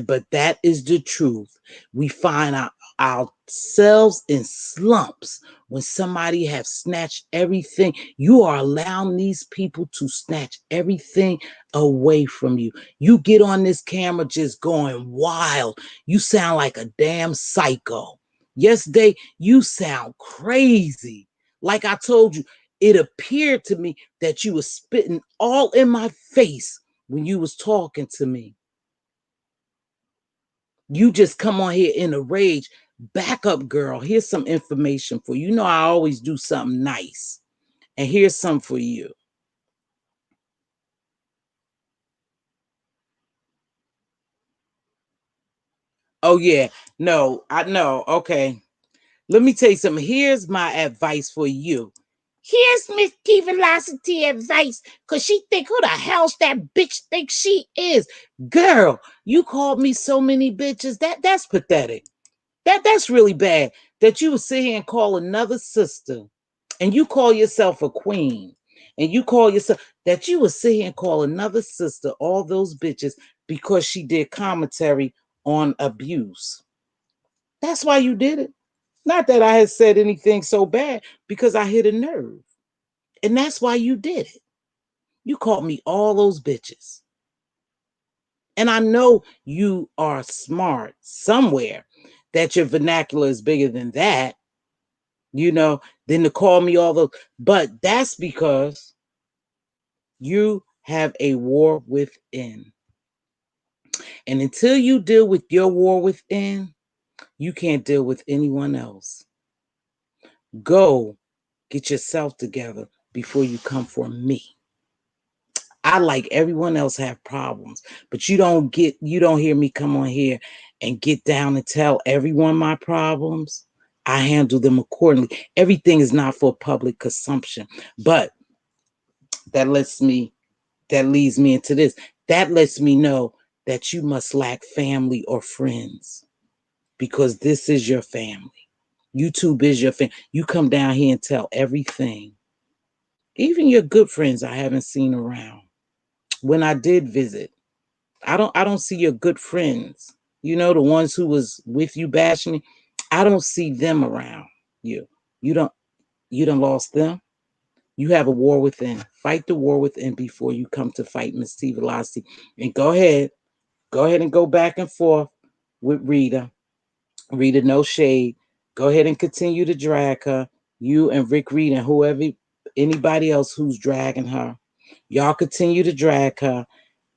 but that is the truth. We find ourselves in slumps when somebody have snatched everything. You are allowing these people to snatch everything away from you. You get on this camera just going wild. You sound like a damn psycho. Yesterday, you sound crazy. Like I told you, it appeared to me that you were spitting all in my face when you was talking to me. You just come on here in a rage. Back up, girl. Here's some information for you. I always do something nice. And here's some for you. Oh, yeah. No, I know. Okay. Let me tell you something. Here's my advice for you. Here's Mz.Teavalocity advice, because she think, who the hell's that bitch think she is? Girl, you called me so many bitches. That's pathetic. That's really bad that you would sit here and call another sister and you call yourself a queen and you call yourself that you would sit here and call another sister all those bitches because she did commentary on abuse. That's why you did it. Not that I had said anything so bad, because I hit a nerve. And that's why you did it. You called me all those bitches. And I know you are smart somewhere that your vernacular is bigger than that, than to call me all those. But that's because you have a war within. And until you deal with your war within, you can't deal with anyone else. Go get yourself together before you come for me. I, like everyone else, have problems, but you don't hear me come on here and get down and tell everyone my problems. I handle them accordingly. Everything is not for public consumption. But that lets me, that leads me into this. That lets me know that you must lack family or friends, because this is your family. YouTube is your family. You come down here and tell everything. Even your good friends I haven't seen around. When I did visit, I don't see your good friends. You know, the ones who was with you bashing me. I don't see them around you. You don't you done lost them. You have a war within. Fight the war within before you come to fight Mz.Teavalocity. And go ahead and go back and forth with Rita. Rita, no shade. Go ahead and continue to drag her. You and Rick Reed and whoever, anybody else who's dragging her. Y'all continue to drag her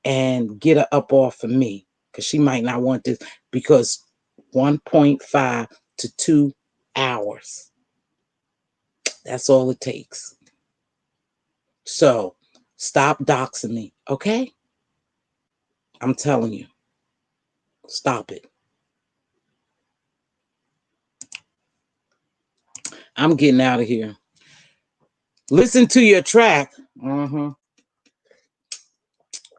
and get her up off of me, because she might not want this, because 1.5 to 2 hours. That's all it takes. So stop doxing me, okay? I'm telling you, stop it. I'm getting out of here. Listen to your track.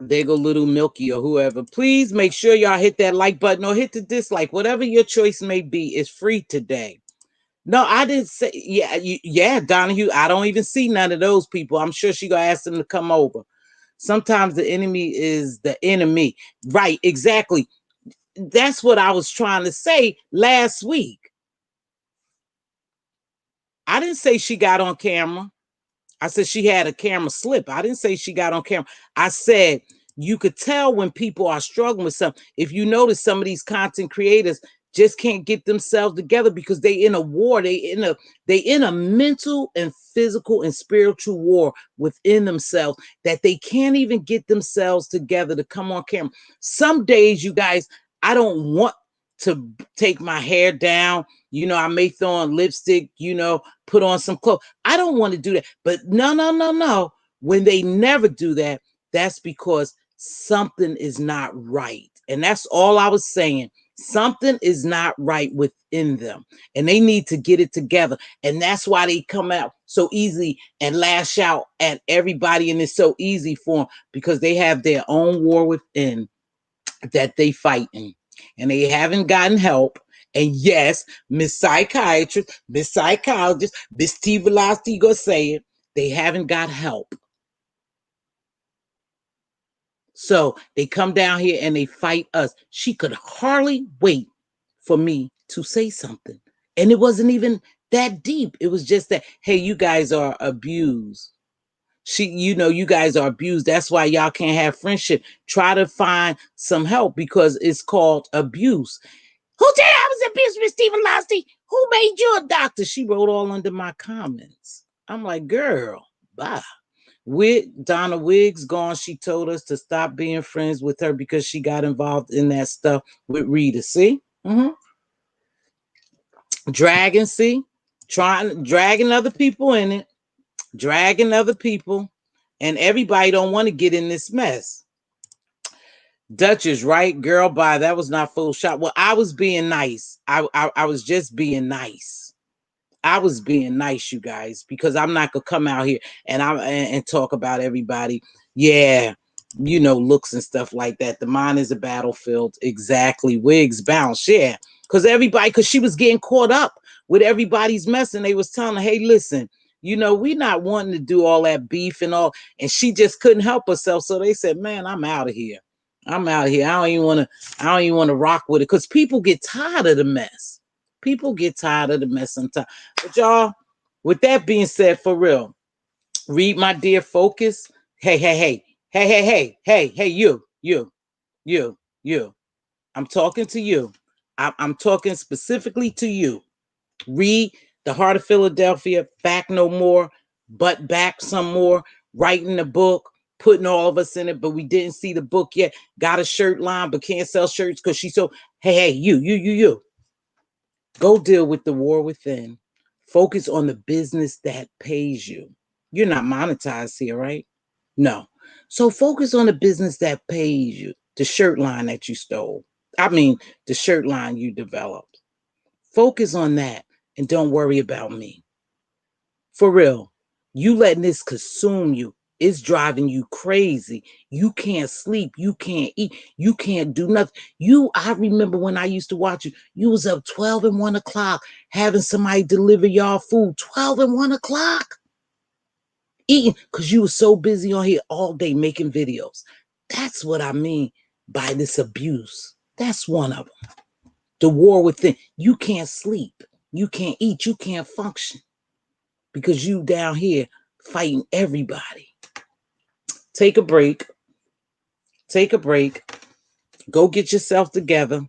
There go little Milky or whoever. Please make sure y'all hit that like button or hit the dislike. Whatever your choice may be, is free today. No, I didn't say, yeah, Donahue. I don't even see none of those people. I'm sure she gonna ask them to come over. Sometimes the enemy is the enemy. Right, exactly. That's what I was trying to say last week. I didn't say she got on camera. I said she had a camera slip. I didn't say she got on camera. I said you could tell when people are struggling with something. If you notice, some of these content creators just can't get themselves together because they in a war. They in a mental and physical and spiritual war within themselves, that they can't even get themselves together to come on camera. Some days, you guys, I don't want to take my hair down. You know, I may throw on lipstick, you know, put on some clothes. I don't want to do that. But no. When they never do that, that's because something is not right. And that's all I was saying. Something is not right within them, and they need to get it together. And that's why they come out so easily and lash out at everybody. And it's so easy for them because they have their own war within that they fighting, and they haven't gotten help. And yes, Miss Psychiatrist, Miss Psychologist, Mz.Teavalocity gonna say it. They haven't got help. So they come down here and they fight us. She could hardly wait for me to say something. And it wasn't even that deep. It was just that, hey, you guys are abused. You know, you guys are abused. That's why y'all can't have friendship. Try to find some help, because it's called abuse. Who said I was abused, Mz.Teavalocity? Who made you a doctor? She wrote all under my comments. I'm like, girl, bye. Donna Wiggs gone. She told us to stop being friends with her because she got involved in that stuff with Rita. See? Dragging, see? Dragging other people in it. Dragging other people. And everybody don't want to get in this mess. Duchess, right? Girl, bye. That was not full shot. Well, I was being nice. I was just being nice. I was being nice, you guys, because I'm not gonna come out here and talk about everybody. Yeah, you know, looks and stuff like that. The mind is a battlefield. Exactly. Wigs bounce. Yeah, because she was getting caught up with everybody's mess, and they was telling her, hey, listen, you know, we not wanting to do all that beef and all, and she just couldn't help herself. So they said, man, I'm out of here. I'm out of here. I don't even want to rock with it, because people get tired of the mess. People get tired of the mess sometimes. But y'all, with that being said, for real, read my dear focus. Hey, you. I'm talking to you. I'm talking specifically to you. Read The Heart of Philadelphia, Fact No More, But Back Some More, writing the book, putting all of us in it, but we didn't see the book yet. Got a shirt line, but can't sell shirts because she's so, hey, you. Go deal with the war within. Focus on the business that pays you. You're not monetized here, right? No. So focus on the business that pays you. The shirt line that you stole. I mean, the shirt line you developed. Focus on that. and don't worry about me. For real. You letting this consume you. It's driving you crazy. You can't sleep. You can't eat. You can't do nothing. I remember when I used to watch you, you was up 12 and 1 o'clock having somebody deliver y'all food. 12 and 1 o'clock. Eating because you were so busy on here all day making videos. That's what I mean by this abuse. That's one of them. The war within. You can't sleep. You can't eat. You can't function because you down here fighting everybody. Take a break. Take a break. Go get yourself together.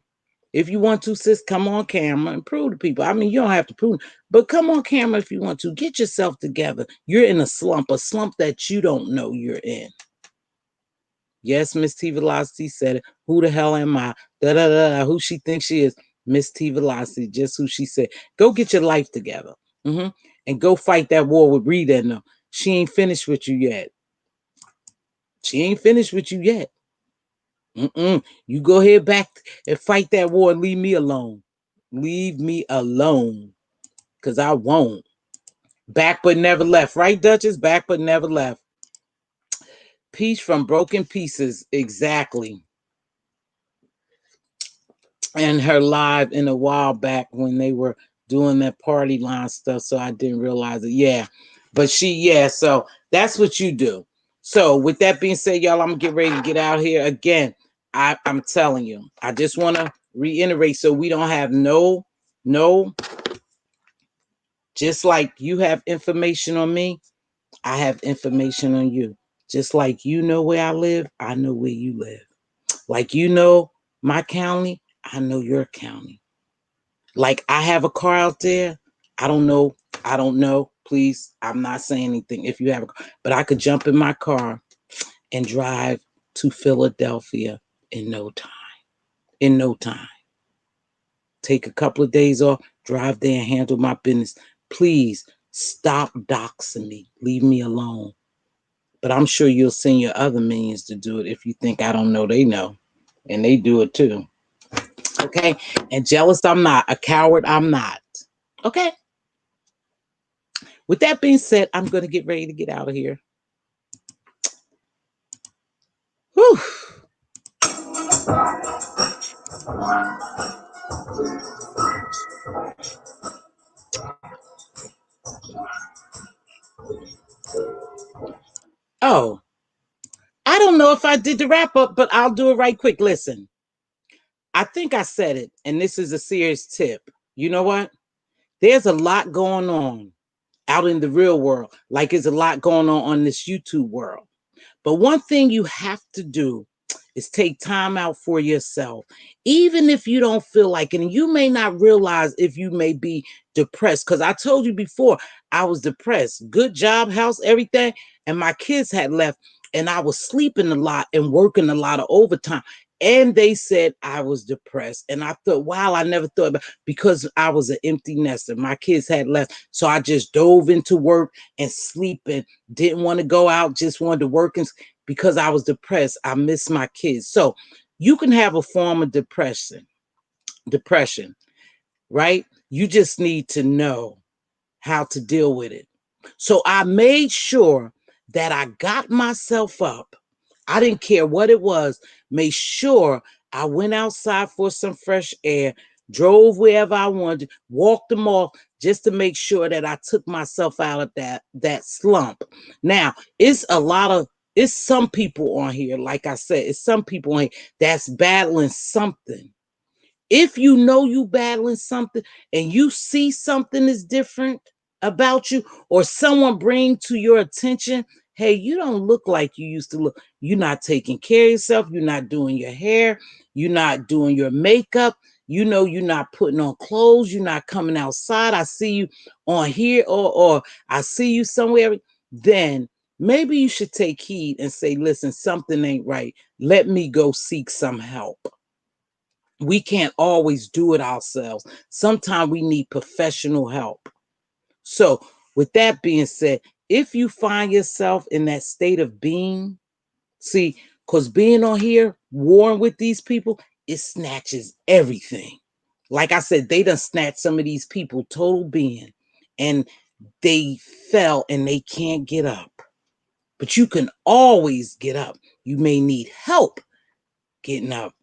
If you want to, sis, come on camera and prove to people. I mean, you don't have to prove, but come on camera if you want to. Get yourself together. You're in a slump that you don't know you're in. Yes, Mz.Teavalocity said it. Who the hell am I? Da da da. Who she thinks she is? Mz.Teavalocity, just who she said. Go get your life together. And go fight that war with Rita and them. She ain't finished with you yet. She ain't finished with you yet. You go ahead back and fight that war and leave me alone. Leave me alone. Because I won't. Back but never left. Right, Duchess? Back but never left. Peace from broken pieces. Exactly. And her live in a while back when they were doing that party line stuff. So I didn't realize it. Yeah. But so that's what you do. So with that being said, y'all, I'm going to get ready to get out here. Again, I'm telling you, I just want to reiterate so we don't have no, just like you have information on me, I have information on you. Just like you know where I live, I know where you live. Like you know my county, I know your county. Like I have a car out there, I don't know. Please, I'm not saying anything if you have a car, but I could jump in my car and drive to Philadelphia in no time. In no time. Take a couple of days off, drive there and handle my business. Please stop doxing me. Leave me alone. But I'm sure you'll send your other minions to do it if you think I don't know. They know. And they do it too. Okay? And jealous, I'm not. A coward, I'm not. Okay? With that being said, I'm going to get ready to get out of here. Whew. Oh, I don't know if I did the wrap up, but I'll do it right quick. Listen, I think I said it, and this is a serious tip. You know what? There's a lot going on out in the real world, like there's a lot going on this YouTube world. But one thing you have to do is take time out for yourself, even if you don't feel like it. And you may not realize if you may be depressed, because I told you before, I was depressed. Good job, house, everything. And my kids had left, and I was sleeping a lot and working a lot of overtime. And they said I was depressed. And I thought, wow, I never thought about, because I was an empty nester. My kids had left. So I just dove into work and sleeping. Didn't want to go out, just wanted to work. And because I was depressed, I missed my kids. So you can have a form of depression, right? You just need to know how to deal with it. So I made sure that I got myself up. I didn't care what it was. Made sure I went outside for some fresh air, drove wherever I wanted, walked them off just to make sure that I took myself out of that slump. Now, it's some people on here, like I said, it's some people on here that's battling something. If you know you battling something and you see something is different about you, or someone bring to your attention, hey, you don't look like you used to look. You're not taking care of yourself. You're not doing your hair. You're not doing your makeup. You know, you're not putting on clothes. You're not coming outside. I see you on here, or I see you somewhere. Then maybe you should take heed and say, listen, something ain't right. Let me go seek some help. We can't always do it ourselves. Sometimes we need professional help. So with that being said, if you find yourself in that state of being, see, because being on here, warring with these people, it snatches everything. Like I said, they done snatched some of these people total being, and they fell and they can't get up. But you can always get up. You may need help getting up.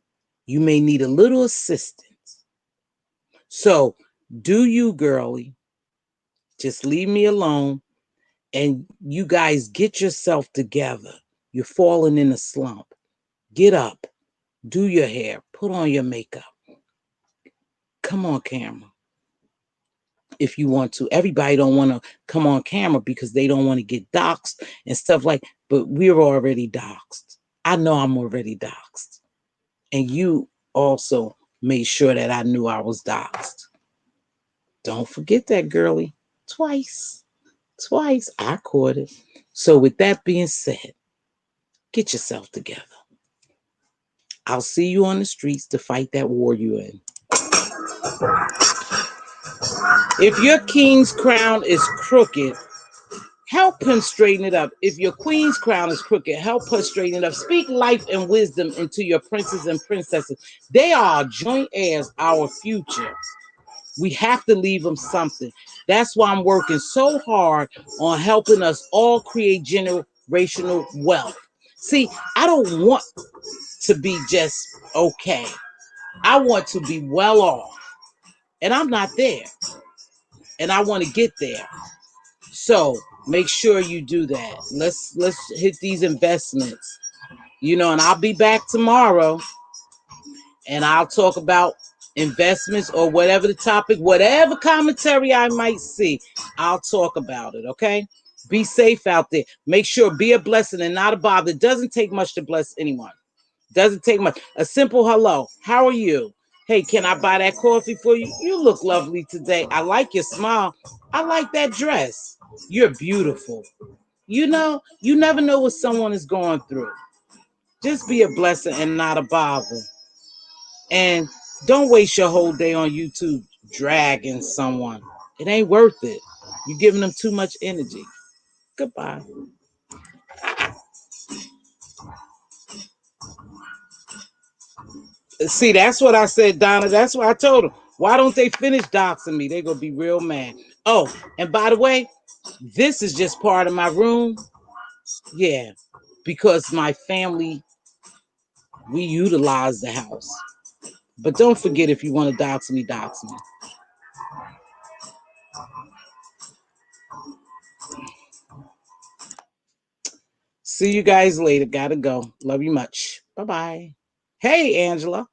You may need a little assistance. So do you, girlie. Just leave me alone, and you guys get yourself together. You're falling in a slump. Get up. Do your hair. Put on your makeup. Come on camera if you want to. Everybody don't want to come on camera because they don't want to get doxxed and stuff like, but we're already doxxed. I know I'm already doxxed. And you also made sure that I knew I was doxxed. Don't forget that, girlie. Twice. I caught it. So with that being said, get yourself together. I'll see you on the streets to fight that war you're in. If your king's crown is crooked, help him straighten it up. If your queen's crown is crooked, help her straighten it up. Speak life and wisdom into your princes and princesses. They are joint heirs, our future. We have to leave them something. That's why I'm working so hard on helping us all create generational wealth. See, I don't want to be just okay. I want to be well off. And I'm not there. And I want to get there. So make sure you do that. Let's hit these investments. And I'll be back tomorrow, and I'll talk about investments or whatever the topic, whatever commentary I might see, I'll talk about it. Okay? Be safe out there. Make sure, be a blessing and not a bother. It doesn't take much to bless anyone. Doesn't take much. A simple hello. How are you? Hey, can I buy that coffee for you? You look lovely today. I like your smile. I like that dress. You're beautiful. You never know what someone is going through. Just be a blessing and not a bother. And don't waste your whole day on YouTube dragging someone. It ain't worth it. You're giving them too much energy. Goodbye. See, that's what I said, Donna. That's what I told them. Why don't they finish doxing me? They're going to be real mad. Oh, and by the way, this is just part of my room. Yeah, because my family, we utilize the house. But don't forget, if you want to dox me, dox me. See you guys later. Gotta go. Love you much. Bye-bye. Hey, Angela.